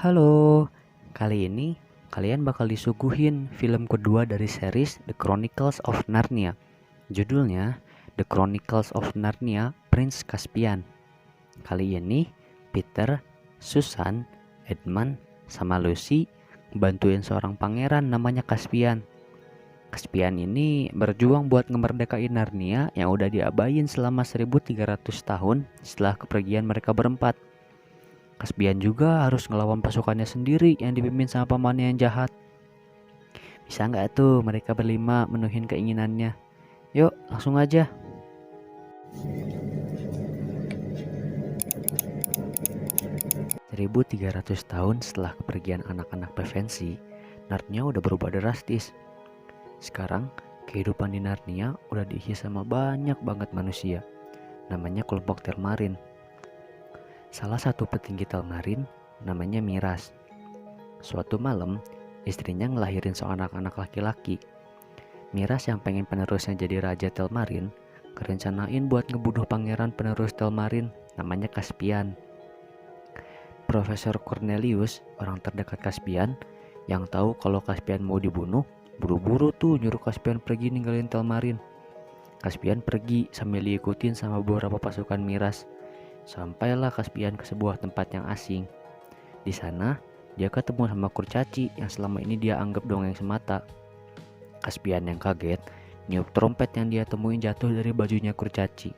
Halo, kali ini kalian bakal disuguhin film kedua dari series The Chronicles of Narnia. Judulnya The Chronicles of Narnia Prince Caspian. Kali ini Peter, Susan, Edmund, sama Lucy bantuin seorang pangeran namanya Caspian. Caspian ini berjuang buat ngemerdekain Narnia yang udah diabain selama 1300 tahun setelah kepergian mereka berempat. Caspian juga harus ngelawan pasukannya sendiri yang dipimpin sama pamannya yang jahat. Bisa nggak tuh mereka berlima menuhin keinginannya? Yuk, langsung aja. 1300 tahun setelah kepergian anak-anak Pevensi, Narnia udah berubah drastis. Sekarang, kehidupan di Narnia udah diisi sama banyak banget manusia. Namanya kelompok Telmarin. Salah satu petinggi Telmarin namanya Miras. Suatu malam, istrinya ngelahirin seorang anak laki-laki. Miras yang pengen penerusnya jadi Raja Telmarin, kerencanain buat ngebunuh pangeran penerus Telmarin namanya Caspian. Profesor Cornelius, orang terdekat Caspian, yang tahu kalau Caspian mau dibunuh, buru-buru tuh nyuruh Caspian pergi ninggalin Telmarin. Caspian pergi sambil diikutin sama beberapa pasukan Miras. Sampailah Caspian ke sebuah tempat yang asing. Di sana, dia ketemu sama kurcaci yang selama ini dia anggap dongeng semata. Caspian yang kaget, niup trompet yang dia temuin jatuh dari bajunya kurcaci.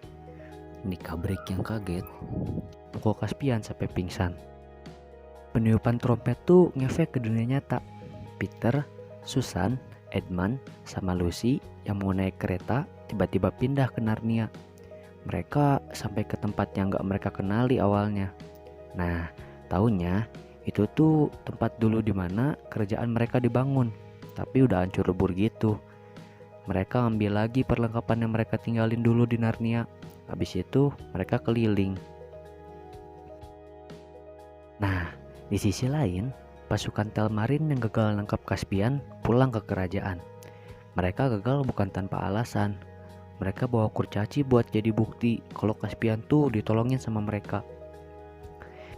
Nikabrik yang kaget, pukul Caspian sampai pingsan. Peniupan trompet tuh ngefek ke dunia nyata. Peter, Susan, Edmund, sama Lucy yang mau naik kereta tiba-tiba pindah ke Narnia. Mereka sampai ke tempat yang gak mereka kenali awalnya. Nah, taunya itu tuh tempat dulu dimana kerajaan mereka dibangun, tapi udah hancur lebur gitu. Mereka ambil lagi perlengkapan yang mereka tinggalin dulu di Narnia. Habis itu mereka keliling. Nah, di sisi lain, pasukan Telmarin yang gagal nangkap Caspian pulang ke kerajaan. Mereka gagal bukan tanpa alasan. Mereka bawa kurcaci buat jadi bukti kalau Caspian tuh ditolongin sama mereka.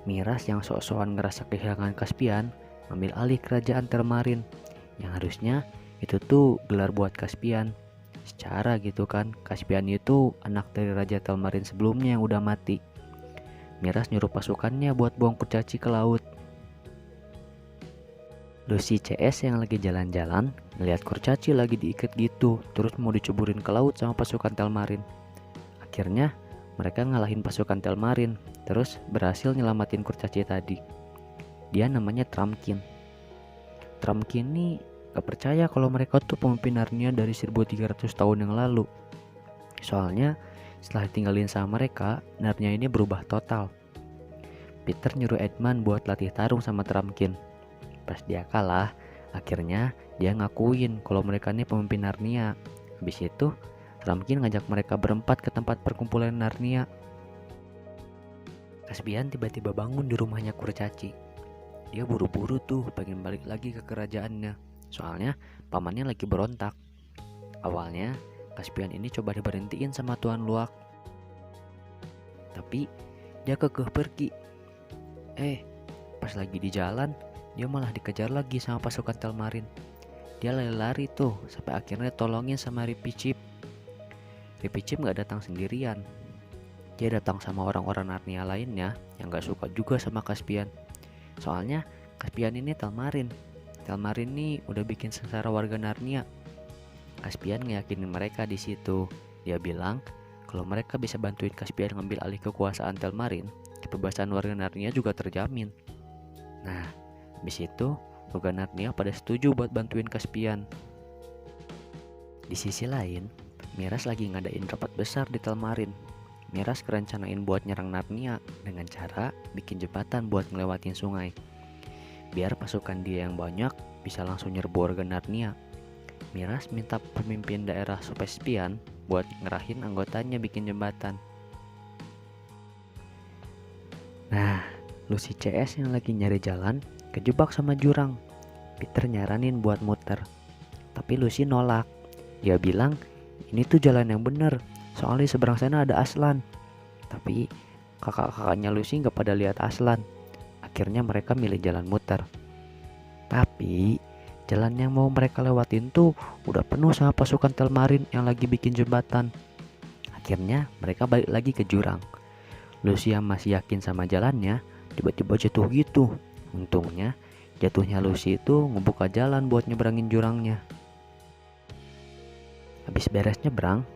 Miras yang sok-sokan ngerasa kehilangan Caspian ambil alih kerajaan Telmarin, yang harusnya itu tuh gelar buat Caspian. Secara gitu kan, Caspian itu anak dari Raja Telmarin sebelumnya yang udah mati. Miras nyuruh pasukannya buat buang kurcaci ke laut. Lucy CS yang lagi jalan-jalan ngeliat kurcaci lagi diikat gitu, terus mau diceburin ke laut sama pasukan Telmarin. Akhirnya mereka ngalahin pasukan Telmarin, terus berhasil nyelamatin kurcaci tadi. Dia namanya Trumpkin. Trumpkin ini gak percaya kalau mereka tuh pemimpin Narnia dari 1300 tahun yang lalu. Soalnya setelah tinggalin sama mereka, Narnia ini berubah total. Peter nyuruh Edmund buat latih tarung sama Trumpkin. Pas dia kalah, akhirnya dia ngakuin kalau mereka ini pemimpin Narnia. Habis itu, Trumpkin ngajak mereka berempat ke tempat perkumpulan Narnia. Caspian tiba-tiba bangun di rumahnya kurcaci. Dia buru-buru tuh pengen balik lagi ke kerajaannya. Soalnya pamannya lagi berontak. Awalnya, Caspian ini coba diberhentiin sama Tuan Luwak. Tapi dia kekeh pergi. Pas lagi di jalan, dia malah dikejar lagi sama pasukan Telmarin. Dia lari-lari tuh sampai akhirnya tolongin sama Ripicip. Ripicip gak datang sendirian. Dia datang sama orang-orang Narnia lainnya yang gak suka juga sama Caspian. Soalnya Caspian ini Telmarin. Telmarin ini udah bikin sengsara warga Narnia. Caspian ngeyakinin mereka di situ. Dia bilang kalau mereka bisa bantuin Caspian ngambil alih kekuasaan Telmarin, kebebasan warga Narnia juga terjamin. Nah, habis itu warga Narnia pada setuju buat bantuin Caspian. Di sisi lain, Miras lagi ngadain rapat besar di Telmarin. Miras kerencanain buat nyerang Narnia dengan cara bikin jembatan buat ngelewatin sungai. Biar pasukan dia yang banyak bisa langsung nyerbu warga Narnia. Miras minta pemimpin daerah Caspian buat ngerahin anggotanya bikin jembatan. Nah, Lucy CS yang lagi nyari jalan kejebak sama jurang. Peter nyaranin buat muter, tapi Lucy nolak. Dia bilang ini tuh jalan yang bener, soalnya seberang sana ada Aslan. Tapi kakak-kakaknya Lucy gak pada lihat Aslan. Akhirnya mereka milih jalan muter. Tapi jalan yang mau mereka lewatin tuh udah penuh sama pasukan Telmarin yang lagi bikin jembatan. Akhirnya mereka balik lagi ke jurang. Lucy yang masih yakin sama jalannya tiba-tiba jatuh gitu. Untungnya jatuhnya Lucy itu ngebuka jalan buat nyebrangin jurangnya. Habis beres nyebrang,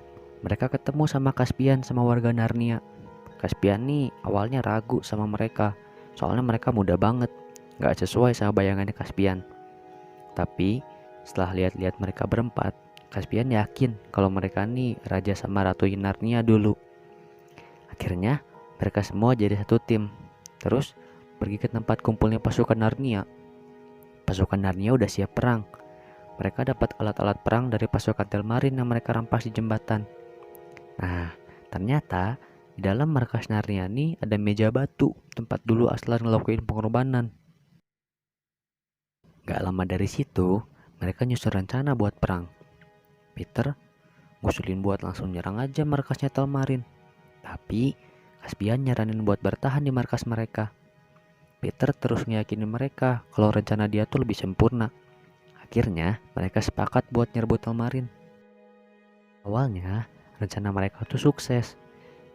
mereka ketemu sama Caspian sama warga Narnia. Caspian nih awalnya ragu sama mereka, soalnya mereka muda banget, gak sesuai sama bayangannya Caspian. Tapi setelah lihat-lihat mereka berempat, Caspian yakin kalau mereka nih raja sama ratu Narnia dulu. Akhirnya mereka semua jadi satu tim, terus pergi ke tempat kumpulnya pasukan Narnia. Pasukan Narnia udah siap perang. Mereka dapat alat-alat perang dari pasukan Telmarin yang mereka rampas di jembatan. Nah, ternyata di dalam markas Narnia nih ada meja batu, tempat dulu Aslan ngelakuin pengorbanan. Gak lama dari situ, mereka nyusun rencana buat perang. Peter ngusulin buat langsung nyerang aja markasnya Telmarin. Tapi Caspian nyaranin buat bertahan di markas mereka. Peter terus ngeyakinin mereka kalau rencana dia tuh lebih sempurna. Akhirnya mereka sepakat buat nyerbu Telmarin. Awalnya rencana mereka tuh sukses.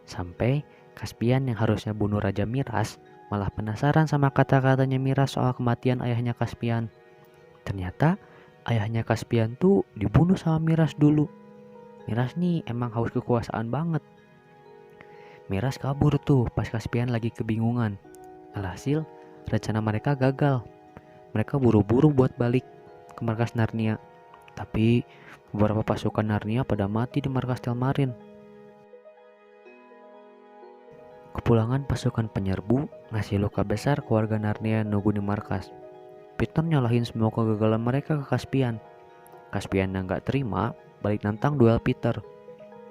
Sampai Caspian yang harusnya bunuh Raja Miras malah penasaran sama kata-katanya Miras soal kematian ayahnya Caspian. Ternyata ayahnya Caspian tuh dibunuh sama Miras dulu. Miras nih emang haus kekuasaan banget. Miras kabur tuh pas Caspian lagi kebingungan. Alhasil rencana mereka gagal. Mereka buru-buru buat balik ke markas Narnia. Tapi beberapa pasukan Narnia pada mati di markas Telmarin. Kepulangan pasukan penyerbu ngasih luka besar ke warga Narnia yang nunggu di markas. Peter nyalahin semua kegagalan mereka ke Caspian. Caspian yang gak terima balik nantang duel Peter.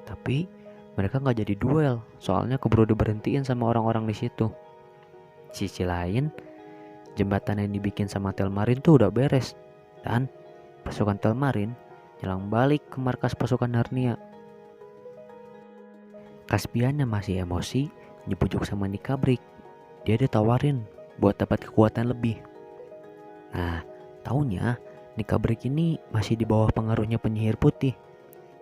Tapi mereka gak jadi duel, soalnya keburu diberhentiin sama orang-orang di situ. Di sisi lain, jembatan yang dibikin sama Telmarin tuh udah beres. Dan pasukan Telmarin nyerang balik ke markas pasukan Narnia. Caspian yang masih emosi dibujuk sama Nikabrik. Dia ditawarin buat dapat kekuatan lebih. Nah, taunya Nikabrik ini masih di bawah pengaruhnya penyihir putih.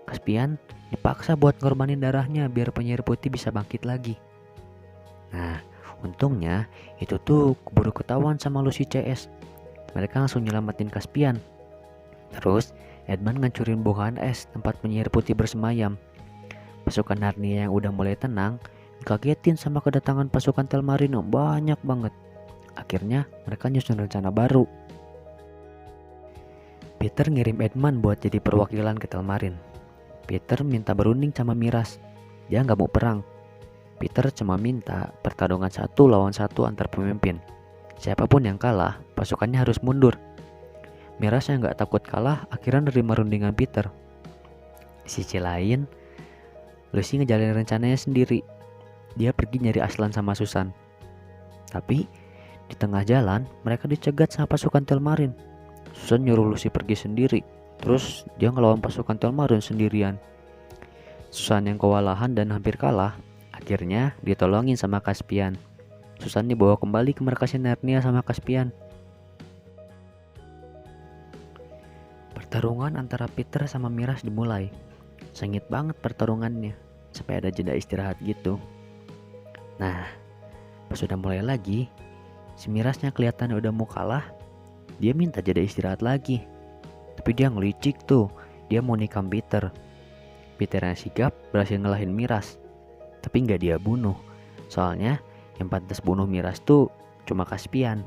Caspian dipaksa buat ngorbanin darahnya biar penyihir putih bisa bangkit lagi. Nah, untungnya itu tuh keburu ketahuan sama Lucy CS. Mereka langsung nyelamatin Caspian. Terus Edmund ngancurin bongkahan es tempat penyihir putih bersemayam. Pasukan Narnia yang udah mulai tenang dikagetin sama kedatangan pasukan Telmarin yang banyak banget. Akhirnya mereka nyusun rencana baru. Peter ngirim Edmund buat jadi perwakilan ke Telmarin. Peter minta berunding sama Miras. Dia gak mau perang. Peter cuma minta pertarungan 1 lawan 1 antar pemimpin. Siapapun yang kalah, pasukannya harus mundur. Miras yang gak takut kalah akhirnya nerima rundingan Peter. Di sisi lain, Lucy ngejalanin rencananya sendiri. Dia pergi nyari Aslan sama Susan. Tapi di tengah jalan mereka dicegat sama pasukan Telmarin. Susan nyuruh Lucy pergi sendiri. Terus dia ngelawan pasukan Telmarin sendirian. Susan yang kewalahan dan hampir kalah, akhirnya ditolongin sama Caspian. Susan dibawa kembali ke markasnya Narnia sama Caspian. Pertarungan antara Peter sama Miras dimulai. Sengit banget pertarungannya, sampai ada jeda istirahat gitu. Nah, pas udah mulai lagi, si Mirasnya kelihatannya udah mau kalah. Dia minta jeda istirahat lagi. Tapi dia ngelicik tuh, dia mau nikam Peter. Peter yang sigap berhasil ngelahin Miras. Tapi gak dia bunuh, soalnya yang pantas bunuh Miras tuh cuma Caspian.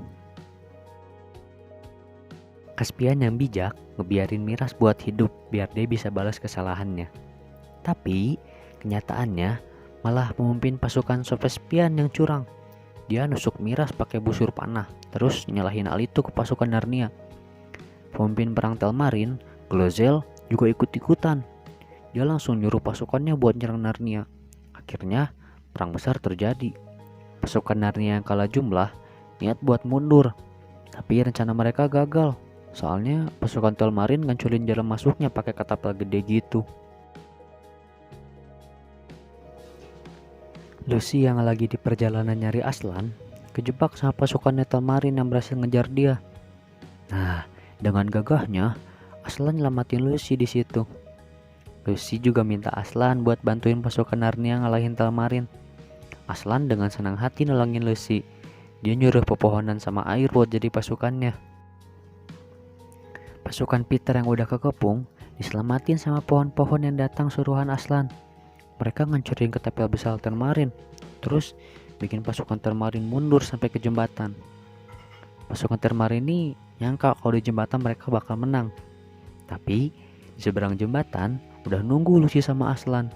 Caspian yang bijak ngebiarin Miras buat hidup biar dia bisa balas kesalahannya. Tapi kenyataannya malah pemimpin pasukan Caspian yang curang. Dia nusuk Miras pakai busur panah, terus nyalahin hal itu ke pasukan Narnia. Pemimpin perang Telmarin, Glozell, juga ikut-ikutan. Dia langsung nyuruh pasukannya buat nyerang Narnia. Akhirnya perang besar terjadi. Pasukan Narnia yang kalah jumlah niat buat mundur, tapi rencana mereka gagal. Soalnya pasukan Telmarin nganculin jalan masuknya pakai katapel gede gitu. Lucy yang lagi di perjalanan nyari Aslan kejebak sama pasukan Telmarin yang berhasil ngejar dia. Nah, dengan gagahnya, Aslan nyelamatin Lucy di situ. Lucy juga minta Aslan buat bantuin pasukan Narnia ngalahin Telmarin. Aslan dengan senang hati nolongin Lucy. Dia nyuruh pepohonan sama air buat jadi pasukannya. Pasukan Peter yang udah kekepung diselamatin sama pohon-pohon yang datang suruhan Aslan. Mereka ngancurin ketapel besar Telmarin, terus bikin pasukan Telmarin mundur sampai ke jembatan. Pasukan Telmarin ini nyangka kalau di jembatan mereka bakal menang. Tapi di seberang jembatan udah nunggu Lucy sama Aslan.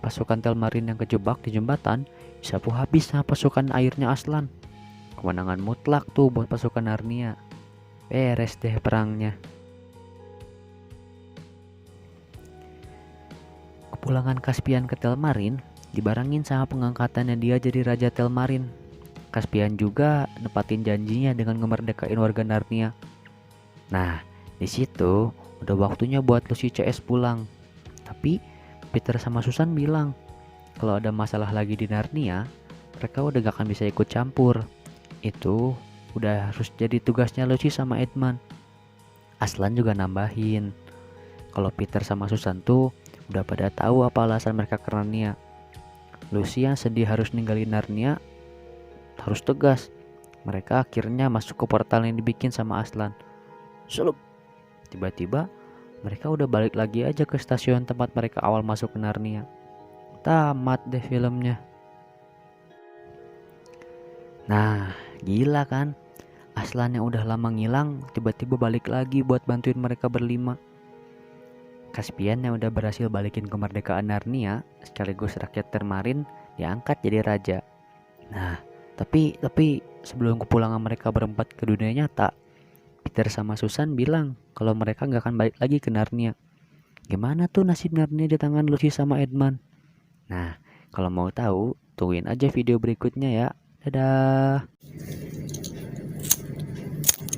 Pasukan Telmarin yang kejebak di jembatan disapu habis sama pasukan airnya Aslan. Kemenangan mutlak tuh buat pasukan Narnia. Beres deh perangnya. Kepulangan Caspian ke Telmarin dibarengin sama pengangkatannya dia jadi Raja Telmarin. Caspian juga nepatin janjinya dengan ngemerdekain warga Narnia. Nah, di situ udah waktunya buat Lucy CS pulang. Tapi Peter sama Susan bilang kalau ada masalah lagi di Narnia, mereka udah gak akan bisa ikut campur. Itu udah harus jadi tugasnya Lucy sama Edmund. Aslan juga nambahin kalau Peter sama Susan tuh udah pada tahu apa alasan mereka ke Narnia. Lucy yang sedih harus ninggalin Narnia harus tegas. Mereka akhirnya masuk ke portal yang dibikin sama Aslan. Selup. Tiba-tiba mereka udah balik lagi aja ke stasiun tempat mereka awal masuk ke Narnia. Tamat deh filmnya. Nah, gila kan? Aslan yang udah lama ngilang tiba-tiba balik lagi buat bantuin mereka berlima. Caspian yang udah berhasil balikin kemerdekaan Narnia sekaligus rakyat Telmarin diangkat jadi raja. Nah, tapi sebelum kepulangan mereka berempat ke dunia nyata, Peter sama Susan bilang kalau mereka gak akan balik lagi ke Narnia. Gimana tuh nasib Narnia di tangan Lucy sama Edmund? Nah, kalau mau tahu, tungguin aja video berikutnya ya. Dadah.